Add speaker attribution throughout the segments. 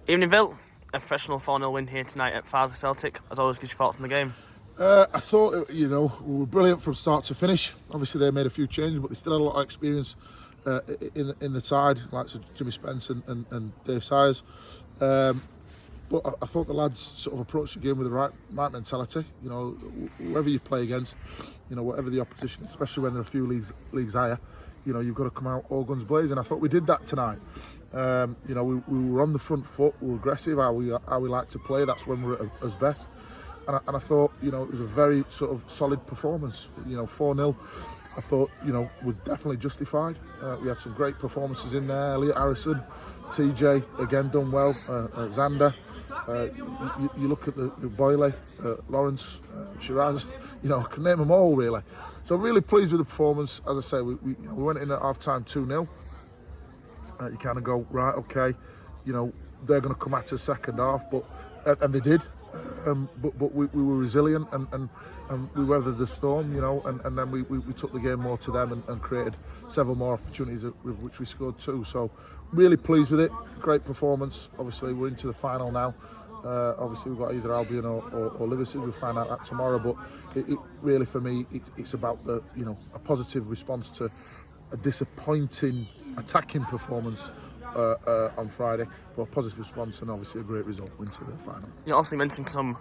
Speaker 1: Evening, Vill. A professional 4-0 win here tonight at Farsley Celtic. As always, give your thoughts on the game.
Speaker 2: I thought, we were brilliant from start to finish. Obviously, they made a few changes, but they still had a lot of experience in the side, like Jimmy Spence and Dave Sayers. But I thought the lads sort of approached the game with the right mentality. Whoever you play against, whatever the opposition, especially when they're a few leagues higher, you've got to come out all guns blazing. I thought we did that tonight. We were on the front foot, we were aggressive, how we like to play. That's when we're at us best. And I thought, it was a very sort of solid performance. 4-0, I thought, was definitely justified. We had some great performances in there. Elliot Harrison, TJ, again done well. Xander. You look at the Boyle, Lawrence, Shiraz. I can name them all really. So really pleased with the performance. As I say, we went in at half time 2-0. You kind of go, right, okay, they're going to come at us second half, and they did. But we were resilient and we weathered the storm, and then we took the game more to them and created several more opportunities with which we scored 2. So really pleased with it. Great performance. Obviously we're into the final now. Obviously we've got either Albion or Liverpool. We'll find out that tomorrow. But it really, for me, it's about a positive response to a disappointing attacking performance on Friday, but a positive response and obviously a great result into the final.
Speaker 1: You also mentioned some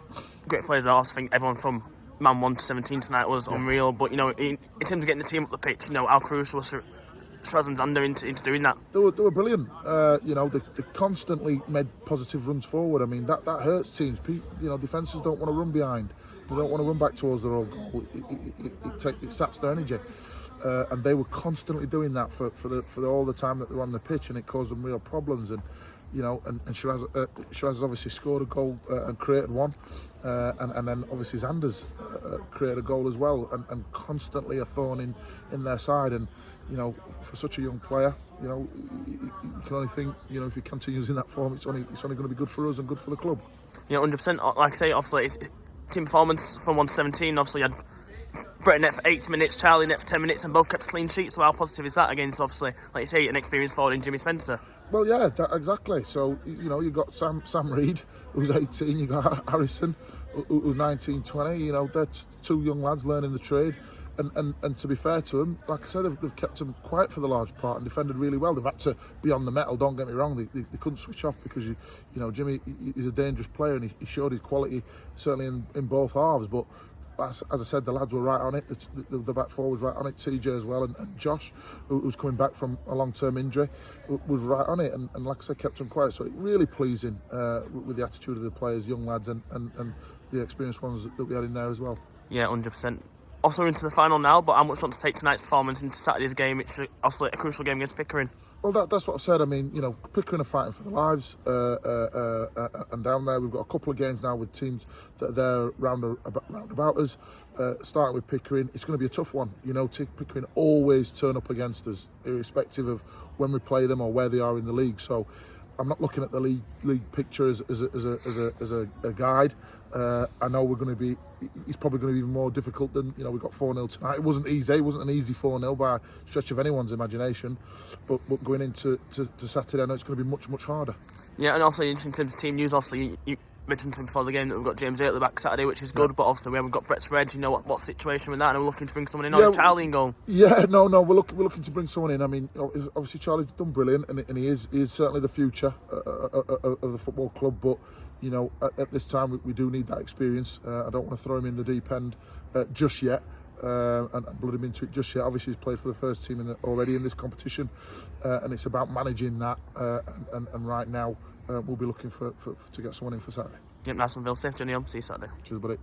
Speaker 1: great players. I also think everyone from man 1 to 17 tonight was unreal. But in terms of getting the team up the pitch, how crucial was Shiraz and Xander into doing that?
Speaker 2: They were brilliant. They constantly made positive runs forward. I mean, that hurts teams. Defences don't want to run behind. They don't want to run back towards their own goal. It saps their energy. And they were constantly doing that for all the time that they were on the pitch, and it caused them real problems. And Shiraz has obviously scored a goal and created one, and then obviously Xander's created a goal as well, and constantly a thorn in their side. And for such a young player, you can only think, if he continues in that form, it's only going to be good for us and good for the club.
Speaker 1: 100%. Like I say, obviously it's team performance from 1 to 17. Obviously you had Brett net for 80 minutes, Charlie net for 10 minutes, and both kept a clean sheet. So how positive is that against, obviously, like you say, an experienced forward in Jimmy Spencer?
Speaker 2: Well, yeah, exactly. So you've got Sam Reed, who's 18. You got Harrison, who's 19, 20. They're two young lads learning the trade. And to be fair to them, like I said, they've kept them quiet for the large part and defended really well. They've had to be on the metal. Don't get me wrong; they couldn't switch off because Jimmy is a dangerous player and he showed his quality certainly in both halves. But as I said, the lads were right on it. The back four was right on it. TJ as well, and Josh, who's coming back from a long-term injury, was right on it. And like I said, kept them quiet. So it really pleasing with the attitude of the players, young lads, and the experienced ones that we had in there as well.
Speaker 1: Yeah, 100%. Also into the final now, but how much do you want to take tonight's performance into Saturday's game, which is obviously a crucial game against Pickering?
Speaker 2: Well, that's what I've said. I mean, Pickering are fighting for their lives, and down there we've got a couple of games now with teams that are there round about us. Starting with Pickering, it's going to be a tough one. Pickering always turn up against us, irrespective of when we play them or where they are in the league. So I'm not looking at the league picture as a guide. I know it's probably going to be even more difficult than, we got 4-0 tonight. It wasn't easy. It wasn't an easy 4-0 by a stretch of anyone's imagination. But going into Saturday, I know it's going to be much, much harder. Yeah,
Speaker 1: and also in terms of team news, obviously you mentioned to me before the game that we've got James A at the back Saturday, which is good, but obviously we haven't got Brett's red. What situation with that? And we're looking to bring someone in. Is Charlie in goal?
Speaker 2: Yeah, no, we're looking to bring someone in. I mean, obviously Charlie's done brilliant, and he is certainly the future of the football club. But at this time we do need that experience. I don't want to throw him in the deep end just yet. And blood him into it just yet. Obviously he's played for the first team already in this competition, and it's about managing that. And right now we'll be looking to get someone in for Saturday.
Speaker 1: Yep, nice one, Vill. Safe journey home. See you Saturday.
Speaker 2: Cheers, buddy.